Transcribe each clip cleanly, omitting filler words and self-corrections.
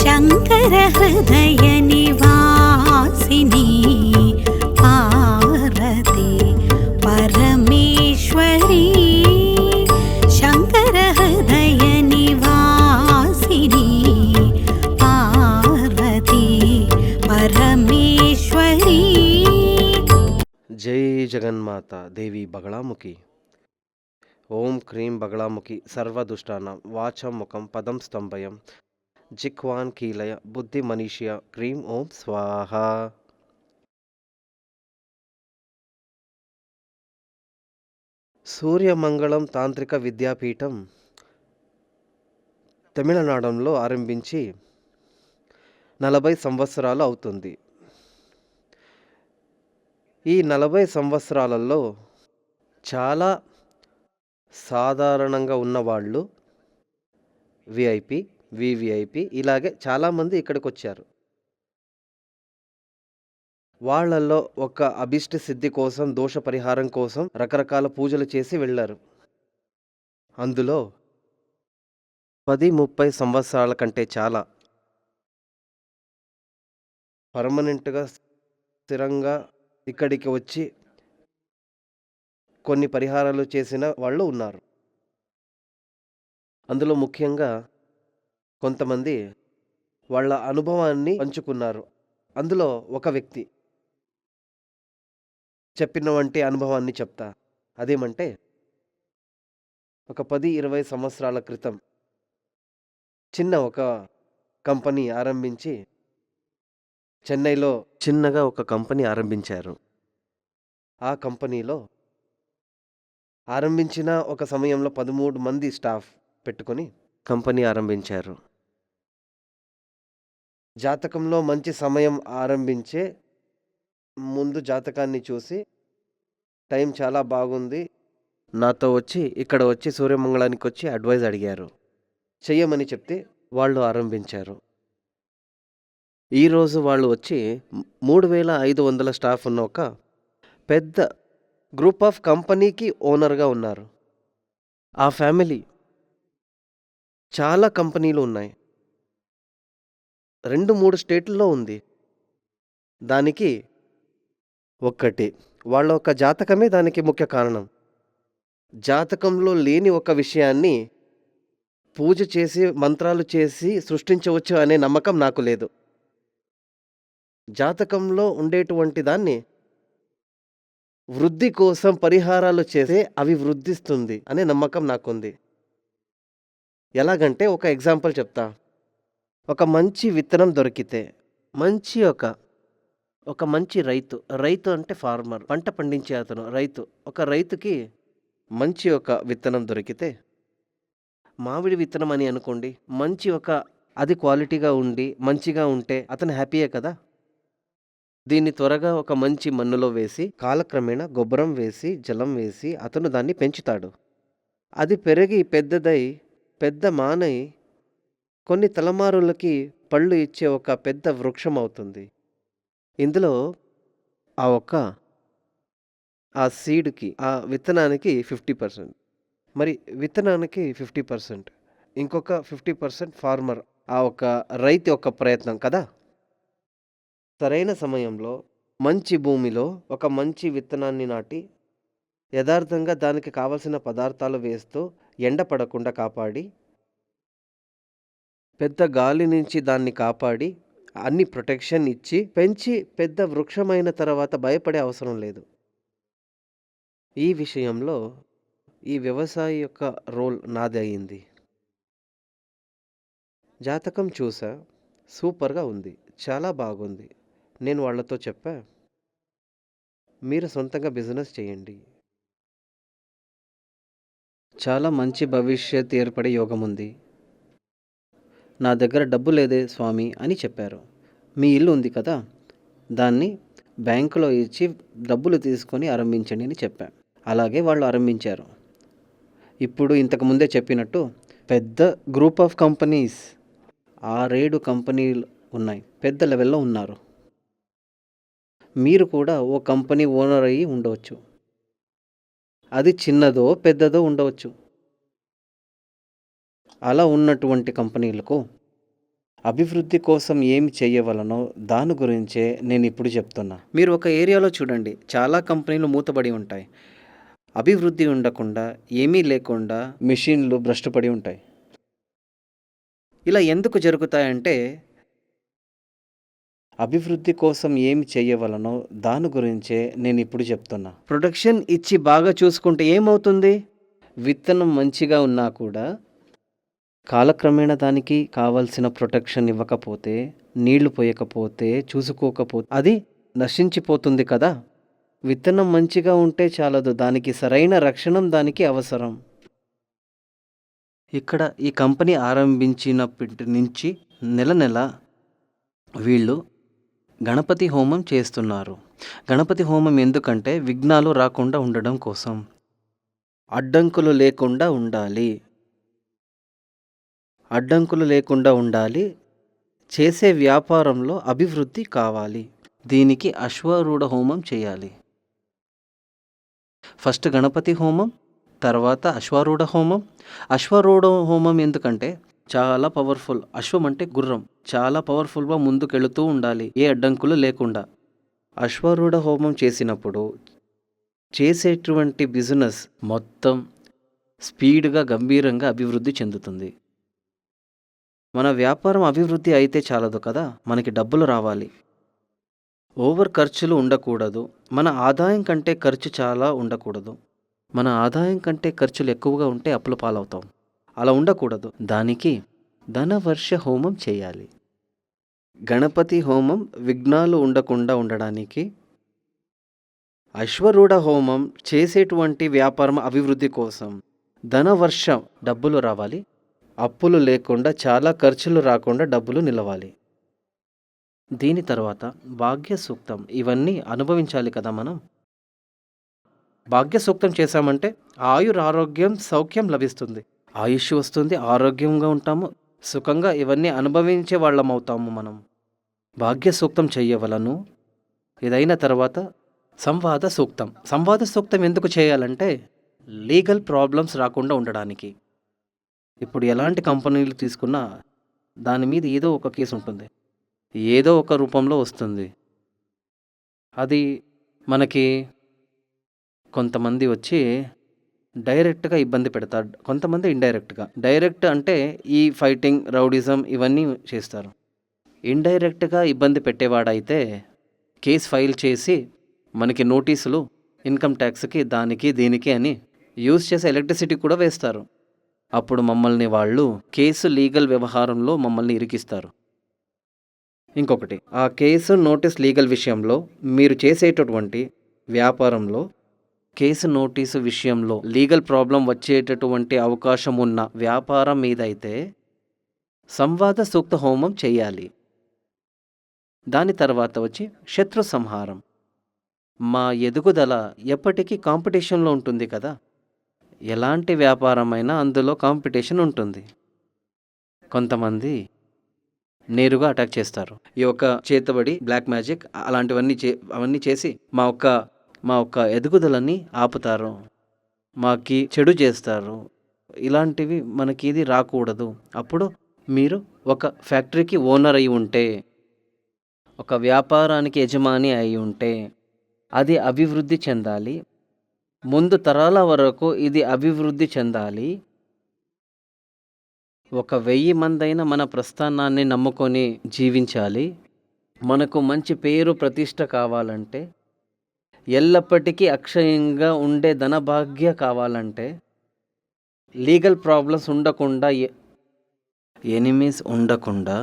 शङ्कर हृदय निवासिनी पार्वती परमेश्वरी शङ्कर हृदय निवासिनी पार्वती परमेश्वरी। जय जगन्माता देवी बगलामुखी। ओं क्रीं बगलामुखी सर्वदुष्टानां वाचं मुखं पदं स्तंभयं जिह्वान् कीलय बुद्धिमनीषया क्रीं ओं स्वाहा। సూర్యమంగళం తాంత్రిక విద్యాపీఠం తమిళనాడులో ఆరంభించి 40 సంవత్సరాలు అవుతుంది. ఈ 40 సంవత్సరాలలో చాలా సాధారణంగా ఉన్నవాళ్ళు విఐపి, వివిఐపి ఇలాగే చాలామంది ఇక్కడికి వచ్చారు. వాళ్ళల్లో ఒక అభిష్ట సిద్ధి కోసం, దోష పరిహారం కోసం రకరకాల పూజలు చేసి వెళ్ళారు. అందులో 10-30 సంవత్సరాల కంటే చాలా పర్మనెంట్గా స్థిరంగా ఇక్కడికి వచ్చి కొన్ని పరిహారాలు చేసిన వాళ్ళు ఉన్నారు. అందులో ముఖ్యంగా కొంతమంది వాళ్ళ అనుభవాన్ని పంచుకున్నారు. అందులో ఒక వ్యక్తి చెప్పిన వంటి అనుభవాన్ని చెప్తా. అదేమంటే ఒక 10-20 సంవత్సరాల క్రితం చిన్న ఒక కంపెనీ ఆరంభించి చెన్నైలో చిన్నగా ఒక కంపెనీ ఆరంభించారు. ఆ కంపెనీలో ఆరంభించిన ఒక సమయంలో 13 మంది స్టాఫ్ పెట్టుకొని కంపెనీ ఆరంభించారు. జాతకంలో మంచి సమయం ఆరంభించే ముందు జాతకాన్ని చూసి టైం చాలా బాగుంది, నాతో వచ్చి ఇక్కడ వచ్చి సూర్యమంగళానికి వచ్చి అడ్వైజ్ అడిగారు. చెయ్యమని చెప్తే వాళ్ళు ఆరంభించారు. ఈరోజు వాళ్ళు వచ్చి 3500 స్టాఫ్ ఉన్న ఒక పెద్ద గ్రూప్ ఆఫ్ కంపెనీకి ఓనర్గా ఉన్నారు. ఆ ఫ్యామిలీ చాలా కంపెనీలు ఉన్నాయి, 2-3 స్టేట్లలో ఉంది. దానికి ఒక్కటి వాళ్ళ ఒక జాతకమే దానికి ముఖ్య కారణం. జాతకంలో లేని ఒక విషయాన్ని పూజ చేసి మంత్రాలు చేసి సృష్టించవచ్చు అనే నమ్మకం నాకు లేదు. జాతకంలో ఉండేటువంటి దాన్ని వృద్ధి కోసం పరిహారాలు చేస్తే అవి వృద్ధిస్తుంది అనే నమ్మకం నాకుంది. ఎలాగంటే ఒక ఎగ్జాంపుల్ చెప్తా. ఒక మంచి విత్తనం దొరికితే మంచి ఒక మంచి రైతు అంటే ఫార్మర్, పంట పండించే అతను రైతు. ఒక రైతుకి మంచి ఒక విత్తనం దొరికితే, మామిడి విత్తనం అని అనుకోండి, మంచి అది క్వాలిటీగా ఉండి మంచిగా ఉంటే అతను హ్యాపీయే కదా. దీన్ని త్వరగా ఒక మంచి మన్నులో వేసి కాలక్రమేణా గొబ్బరం వేసి జలం వేసి అతను దాన్ని పెంచుతాడు. అది పెరిగి పెద్దదై పెద్ద మానై కొన్ని తలమారులకి పళ్ళు ఇచ్చే ఒక పెద్ద వృక్షం అవుతుంది. ఇందులో ఆ సీడ్కి, ఆ విత్తనానికి 50%, మరి విత్తనానికి 50%, ఇంకొక 50% ఫార్మర్, ఆ ఒక రైతు యొక్క ప్రయత్నం కదా. సరైన సమయంలో మంచి భూమిలో ఒక మంచి విత్తనాన్ని నాటి యథార్థంగా దానికి కావలసిన పదార్థాలు వేస్తూ ఎండ పడకుండా కాపాడి, పెద్ద గాలి నుంచి దాన్ని కాపాడి అన్ని ప్రొటెక్షన్ ఇచ్చి పెంచి పెద్ద వృక్షమైన తర్వాత భయపడే అవసరం లేదు. ఈ విషయంలో ఈ వ్యవసాయ యొక్క రోల్ నాది అయింది. జాతకం చూసా, సూపర్గా ఉంది, చాలా బాగుంది. నేను వాళ్ళతో చెప్పా, మీరు సొంతంగా బిజినెస్ చేయండి, చాలా మంచి భవిష్యత్ ఏర్పడే యోగం ఉంది. నా దగ్గర డబ్బు లేదే స్వామి అని చెప్పారు. మీ ఇల్లు ఉంది కదా, దాన్ని బ్యాంకులో ఇచ్చి డబ్బులు తీసుకొని ఆరంభించండి అని చెప్పా. అలాగే వాళ్ళు ఆరంభించారు. ఇప్పుడు ఇంతకుముందే చెప్పినట్టు పెద్ద గ్రూప్ ఆఫ్ కంపెనీస్, 6-7 కంపెనీలు ఉన్నాయి, పెద్ద లెవెల్లో ఉన్నారు. మీరు కూడా ఓ కంపెనీ ఓనర్ అయ్యి ఉండవచ్చు. అది చిన్నదో పెద్దదో ఉండవచ్చు. అలా ఉన్నటువంటి కంపెనీలకు అభివృద్ధి కోసం ఏమి చేయవలనో దాని గురించే నేను ఇప్పుడు చెప్తున్నా. మీరు ఒక ఏరియాలో చూడండి, చాలా కంపెనీలు మూతబడి ఉంటాయి. అభివృద్ధి ఉండకుండా, ఏమీ లేకుండా మిషన్లు భ్రష్టుపడి ఉంటాయి. ఇలా ఎందుకు జరుగుతాయంటే, అభివృద్ధి కోసం ఏమి చేయవలనో దాని గురించే నేను ఇప్పుడు చెప్తున్నా. ప్రొడక్షన్ ఇచ్చి బాగా చూసుకుంటే ఏమవుతుంది? విత్తనం మంచిగా ఉన్నా కూడా కాలక్రమేణా దానికి కావాల్సిన ప్రొటెక్షన్ ఇవ్వకపోతే, నీళ్లు పోయకపోతే, చూసుకోకపోతే అది నశించిపోతుంది కదా. విత్తనం మంచిగా ఉంటే చాలదు, దానికి సరైన రక్షణ దానికి అవసరం. ఇక్కడ ఈ కంపెనీ ఆరంభించినప్పటి నుంచి నెల నెల వీళ్ళు గణపతి హోమం చేస్తున్నారు. గణపతి హోమం ఎందుకంటే విఘ్నాలు రాకుండా ఉండడం కోసం, అడ్డంకులు లేకుండా ఉండాలి. అడ్డంకులు లేకుండా ఉండాలి, చేసే వ్యాపారంలో అభివృద్ధి కావాలి. దీనికి అశ్వారూఢ హోమం చేయాలి. ఫస్ట్ గణపతి హోమం, తర్వాత అశ్వారూఢ హోమం. అశ్వారూఢ హోమం ఎందుకంటే చాలా పవర్ఫుల్. అశ్వం అంటే గుర్రం, చాలా పవర్ఫుల్గా ముందుకెళుతూ ఉండాలి, ఏ అడ్డంకులు లేకుండా. అశ్వారూఢ హోమం చేసినప్పుడు చేసేటువంటి బిజినెస్ మొత్తం స్పీడ్గా గంభీరంగా అభివృద్ధి చెందుతుంది. మన వ్యాపారం అభివృద్ధి అయితే చాలదు కదా, మనకి డబ్బులు రావాలి. ఓవర్ ఖర్చులు ఉండకూడదు. మన ఆదాయం కంటే ఖర్చు చాలా ఉండకూడదు. మన ఆదాయం కంటే ఖర్చులు ఎక్కువగా ఉంటే అప్పుల పాలవుతాం. అలా ఉండకూడదు. దానికి ధనవర్ష హోమం చేయాలి. గణపతి హోమం విఘ్నాలు ఉండకుండా ఉండడానికి, అశ్వరూఢ హోమం చేసేటువంటి వ్యాపారం అభివృద్ధి కోసం. ధనవర్ష డబ్బులు రావాలి, అప్పులు లేకుండా, చాలా ఖర్చులు రాకుండా డబ్బులు నిలవాలి. దీని తర్వాత భాగ్య సూక్తం. ఇవన్నీ అనుభవించాలి కదా మనం. భాగ్య సూక్తం చేశామంటే ఆరోగ్యం సౌఖ్యం లభిస్తుంది, ఆయుష్ వస్తుంది, ఆరోగ్యంగా ఉంటాము, సుఖంగా ఇవన్నీ అనుభవించే వాళ్ళం అవుతాము మనం. భాగ్య సూక్తం చెయ్యవలను. ఇదైన తర్వాత సంవాద సూక్తం. సంవాద సూక్తం ఎందుకు చేయాలంటే లీగల్ ప్రాబ్లమ్స్ రాకుండా ఉండడానికి. ఇప్పుడు ఎలాంటి కంపెనీలు తీసుకున్నా దాని మీద ఏదో ఒక కేసు ఉంటుంది, ఏదో ఒక రూపంలో వస్తుంది. అది మనకి కొంతమంది వచ్చి డైరెక్ట్గా ఇబ్బంది పెడతారు, కొంతమంది ఇండైరెక్ట్గా. డైరెక్ట్ అంటే ఈ ఫైటింగ్, రౌడిజం ఇవన్నీ చేస్తారు. ఇండైరెక్ట్గా ఇబ్బంది పెట్టేవాడైతే కేసు ఫైల్ చేసి మనకి నోటీసులు ఇన్కమ్ ట్యాక్స్కి, దానికి దీనికి అని యూజ్ చేసే ఎలక్ట్రిసిటీ కూడా వేస్తారు. అప్పుడు మమ్మల్ని వాళ్ళు కేసు లీగల్ వ్యవహారంలో మమ్మల్ని ఇరికిస్తారు. ఇంకొకటి, ఆ కేసు నోటీస్ లీగల్ విషయంలో, మీరు చేసేటటువంటి వ్యాపారంలో కేసు నోటీసు విషయంలో లీగల్ ప్రాబ్లం వచ్చేటటువంటి అవకాశం ఉన్న వ్యాపారం మీదైతే సంవాద సూక్త హోమం చేయాలి. దాని తర్వాత వచ్చి శత్రు సంహారం. మా ఎదుగుదల ఎప్పటికీ కాంపిటీషన్లో ఉంటుంది కదా. ఎలాంటి వ్యాపారమైనా అందులో కాంపిటీషన్ ఉంటుంది. కొంతమంది నేరుగా అటాక్ చేస్తారు. ఈ యొక్క చేతబడి, బ్లాక్ మ్యాజిక్ అలాంటివన్నీ అవన్నీ చేసి మా ఒక్క ఎదుగుదలని ఆపుతారు, మాకి చెడు చేస్తారు. ఇలాంటివి మనకి ఇది రాకూడదు. అప్పుడు మీరు ఒక ఫ్యాక్టరీకి ఓనర్ అయి ఉంటే, ఒక వ్యాపారానికి యజమాని అయి ఉంటే అది అభివృద్ధి చెందాలి. ముందు తరాల వరకు ఇది అభివృద్ధి చెందాలి. 1000 మందైనా మన ప్రస్థానాన్ని నమ్ముకొని జీవించాలి. మనకు మంచి పేరు ప్రతిష్ట కావాలంటే, ఎల్లప్పటికీ అక్షయంగా ఉండే ధనభాగ్య కావాలంటే, లీగల్ ప్రాబ్లమ్స్ ఉండకుండా, ఎనిమీస్ ఉండకుండా,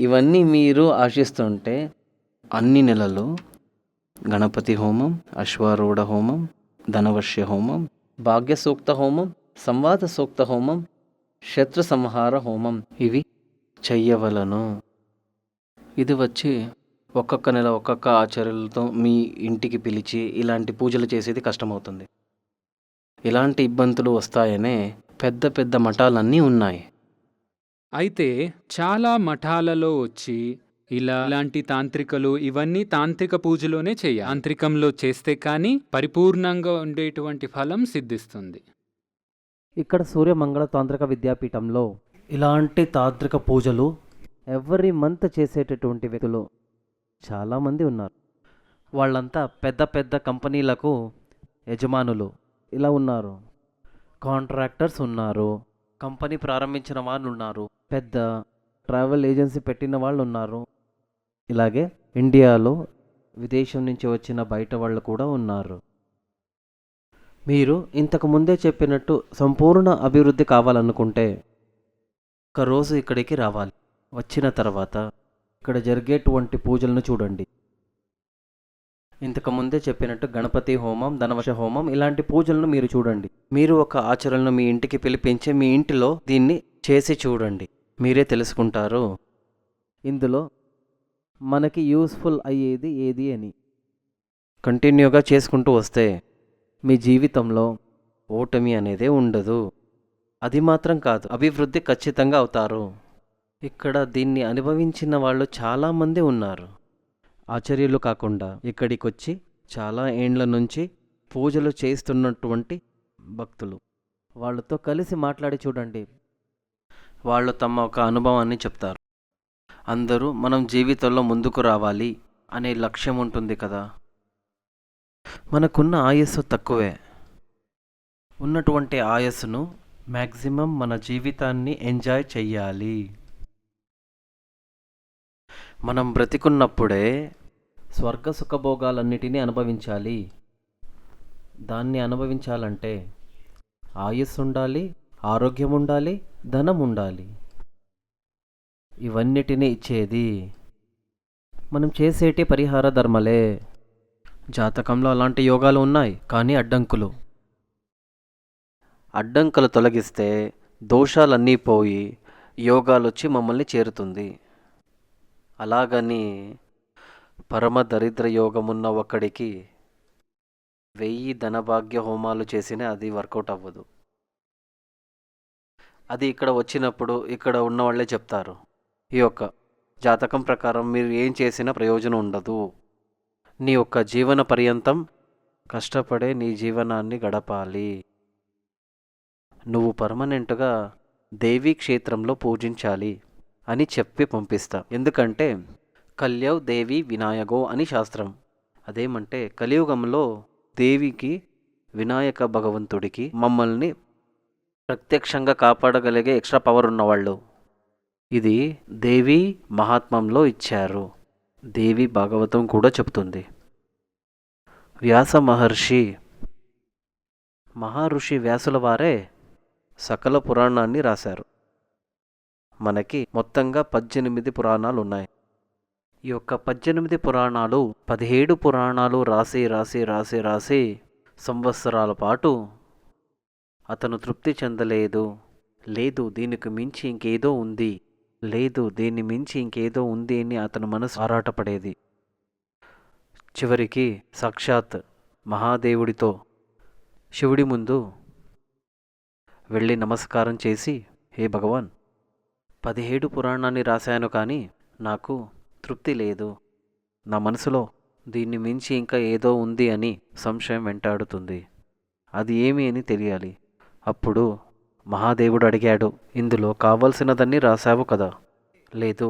ఇవన్నీ మీరు ఆశిస్తుంటే అన్ని నెలలు గణపతి హోమం, అశ్వారూఢ హోమం, ధనవర్ష హోమం, భాగ్య సూక్త హోమం, సంవాద సూక్త హోమం, శత్రు సంహార హోమం ఇవి చెయ్యవలను. ఇది వచ్చి ఒక్కొక్క నెల ఒక్కొక్క ఆచార్యులతో మీ ఇంటికి పిలిచి ఇలాంటి పూజలు చేసేది కష్టమవుతుంది. ఇలాంటి ఇబ్బందులు వస్తాయనే పెద్ద పెద్ద మఠాలన్నీ ఉన్నాయి. అయితే చాలా మఠాలలో వచ్చి ఇలాంటి తాంత్రికలు ఇవన్నీ తాంత్రిక పూజలోనే చేయాలి. తాంత్రికంలో చేస్తే కానీ పరిపూర్ణంగా ఉండేటువంటి ఫలం సిద్ధిస్తుంది. ఇక్కడ సూర్యమంగళ తాంత్రిక విద్యాపీఠంలో ఇలాంటి తాంత్రిక పూజలు ఎవ్రీ మంత్ చేసేటటువంటి వ్యక్తులు చాలామంది ఉన్నారు. వాళ్ళంతా పెద్ద పెద్ద కంపెనీలకు యజమానులు ఇలా ఉన్నారు. కాంట్రాక్టర్స్ ఉన్నారు, కంపెనీ ప్రారంభించిన వాళ్ళు ఉన్నారు, పెద్ద ట్రావెల్ ఏజెన్సీ పెట్టిన వాళ్ళు ఉన్నారు. ఇలాగే ఇండియాలో విదేశం నుంచి వచ్చిన బయట వాళ్ళు కూడా ఉన్నారు. మీరు ఇంతకు ముందే చెప్పినట్టు సంపూర్ణ అభివృద్ధి కావాలనుకుంటే ఒకరోజు ఇక్కడికి రావాలి. వచ్చిన తర్వాత ఇక్కడ జరిగేటువంటి పూజలను చూడండి. ఇంతకు ముందే చెప్పినట్టు గణపతి హోమం, ధనవశ హోమం ఇలాంటి పూజలను మీరు చూడండి. మీరు ఒక ఆచరణను మీ ఇంటికి పిలిపించి మీ ఇంటిలో దీన్ని చేసి చూడండి. మీరే తెలుసుకుంటారు ఇందులో మనకి యూస్ఫుల్ అయ్యేది ఏది అని. కంటిన్యూగా చేసుకుంటూ వస్తే మీ జీవితంలో ఓటమి అనేదే ఉండదు. అది మాత్రం కాదు, అభివృద్ధి ఖచ్చితంగా అవుతారు. ఇక్కడ దీన్ని అనుభవించిన వాళ్ళు చాలామంది ఉన్నారు. ఆచార్యులు కాకుండా ఇక్కడికి వచ్చి చాలా ఏండ్ల నుంచి పూజలు చేస్తున్నటువంటి భక్తులు, వాళ్ళతో కలిసి మాట్లాడి చూడండి. వాళ్ళు తమ ఒక అనుభవాన్ని చెప్తారు. అందరూ మనం జీవితంలో ముందుకు రావాలి అనే లక్ష్యం ఉంటుంది కదా. మనకున్న ఆయుస్సు తక్కువే. ఉన్నటువంటి ఆయుస్సును మ్యాక్సిమం మన జీవితాన్ని ఎంజాయ్ చెయ్యాలి. మనం బ్రతికున్నప్పుడే స్వర్గ సుఖభోగాలన్నిటినీ అనుభవించాలి. దాన్ని అనుభవించాలంటే ఆయుస్సు ఉండాలి, ఆరోగ్యం ఉండాలి, ధనం ఉండాలి. ఇవన్నిటినీ ఇచ్చేది మనం చేసేటి పరిహార ధర్మలే. జాతకంలో అలాంటి యోగాలు ఉన్నాయి, కానీ అడ్డంకులు తొలగిస్తే దోషాలన్నీ పోయి యోగాలు వచ్చి మమ్మల్ని చేరుతుంది. అలాగని పరమ దరిద్ర యోగమున్న ఒక్కడికి 1000 ధనభాగ్య హోమాలు చేసినా అది వర్కౌట్ అవ్వదు. అది ఇక్కడ వచ్చినప్పుడు ఇక్కడ ఉన్న వాళ్ళే చెప్తారు, ఈ యొక్క జాతకం ప్రకారం మీరు ఏం చేసినా ప్రయోజనం ఉండదు. నీ యొక్క జీవన పర్యంతం కష్టపడే నీ జీవనాన్ని గడపాలి. నువ్వు పర్మనెంట్గా దేవీ క్షేత్రంలో పూజించాలి అని చెప్పి పంపిస్తా. ఎందుకంటే కల్యవ్ దేవి వినాయగో అని శాస్త్రం. అదేమంటే కలియుగంలో దేవికి, వినాయక భగవంతుడికి మమ్మల్ని ప్రత్యక్షంగా కాపాడగలిగే ఎక్స్ట్రా పవర్ ఉన్నవాళ్ళు. ఇది దేవి మహాత్మ్యంలో ఇచ్చారు. దేవి భాగవతం కూడా చెప్తుంది. వ్యాస మహర్షి వ్యాసుల వారే సకల పురాణాన్ని రాశారు. మనకి మొత్తంగా 18 పురాణాలు ఉన్నాయి. ఈ యొక్క 18 పురాణాలు 17 పురాణాలు రాసి సంవత్సరాల పాటు అతను తృప్తి చెందలేదు. లేదు దీనికి మించి ఇంకేదో ఉంది, లేదు దీన్ని మించి ఇంకేదో ఉంది అని అతను మనసు ఆరాటపడేది. చివరికి సాక్షాత్ మహాదేవుడితో శివుడి ముందు వెళ్ళి నమస్కారం చేసి, హే భగవాన్, 17 పురాణాన్ని రాశాను కానీ నాకు తృప్తి లేదు. నా మనసులో దీన్ని మించి ఇంకా ఏదో ఉంది అని సంశయం వెంటాడుతుంది. అది ఏమి అని తెలియాలి. అప్పుడు మహాదేవుడు అడిగాడు, ఇందులో కావలసినదన్నీ రాశావు కదా? లేదు,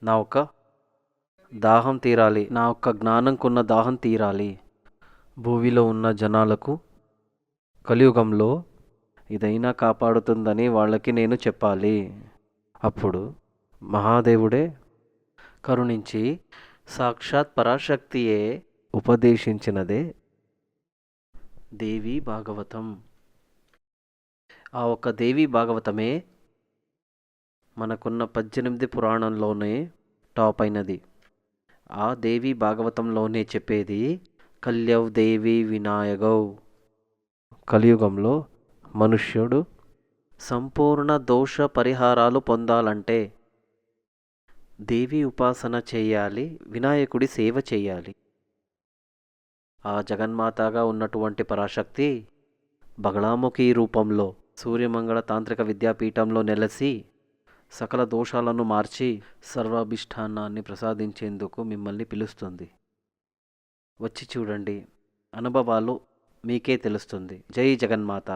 నా ఒక్క దాహం తీరాలి, నా ఒక్క జ్ఞానంకున్న దాహం తీరాలి. భూమిలో ఉన్న జనాలకు కలియుగంలో ఇదైనా కాపాడుతుందని వాళ్ళకి నేను చెప్పాలి. అప్పుడు మహాదేవుడే కరుణించి సాక్షాత్ పరాశక్తియే ఉపదేశించినదే దేవీ భాగవతం. ఆ ఒక్క దేవీ భాగవతమే మనకున్న 18 పురాణంలోనే టాప్ అయినది. ఆ దేవీ భాగవతంలోనే చెప్పేది కల్యవ్ దేవి వినాయగౌ. కలియుగంలో మనుష్యుడు సంపూర్ణ దోష పరిహారాలు పొందాలంటే దేవి ఉపాసన చేయాలి, వినాయకుడి సేవ చేయాలి. ఆ జగన్మాతగా ఉన్నటువంటి పరాశక్తి బగళాముఖి రూపంలో సూర్యమంగళ తాంత్రిక విద్యాపీఠంలో నెలసి సకల దోషాలను మార్చి సర్వాభిష్టానాన్ని ప్రసాదించేందుకు మిమ్మల్ని పిలుస్తుంది. వచ్చి చూడండి, అనుభవాలు మీకే తెలుస్తుంది. జై జగన్మాత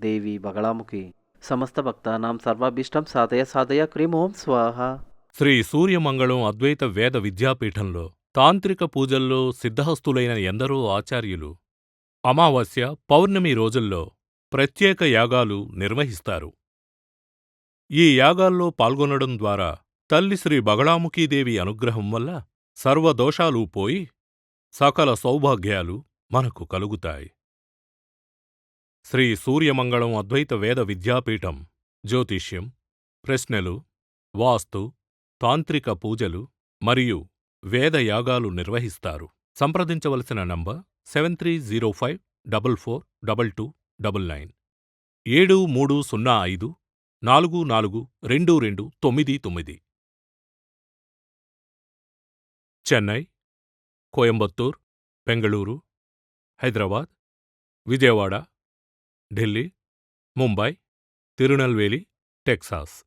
దేవి బగళాముఖి సమస్త భక్తానాం సర్వాభీష్టం సాధయ సాధయ క్రీం ఓం స్వాహ. శ్రీ సూర్యమంగళం అద్వైత వేద విద్యాపీఠంలో తాంత్రిక పూజల్లో సిద్ధహస్తులైన ఎందరో ఆచార్యులు అమావాస్య, పౌర్ణమి రోజుల్లో ప్రత్యేక యాగాలు నిర్వహిస్తారు. ఈ యాగాల్లో పాల్గొనడం ద్వారా తల్లి శ్రీ బగళాముఖీదేవి అనుగ్రహం వల్ల సర్వదోషాలూ పోయి సకల సౌభాగ్యాలు మనకు కలుగుతాయి. శ్రీ సూర్యమంగళం అద్వైత వేద విద్యాపీఠం జ్యోతిష్యం, ప్రశ్నలు, వాస్తు, తాంత్రిక పూజలు మరియు వేదయాగాలు నిర్వహిస్తారు. సంప్రదించవలసిన నంబర్ 7305442299 7305442299. చెన్నై, కోయంబత్తూర్, బెంగళూరు, హైదరాబాద్, విజయవాడ, ఢిల్లీ, ముంబై, తిరునల్వేలి, టెక్సాస్.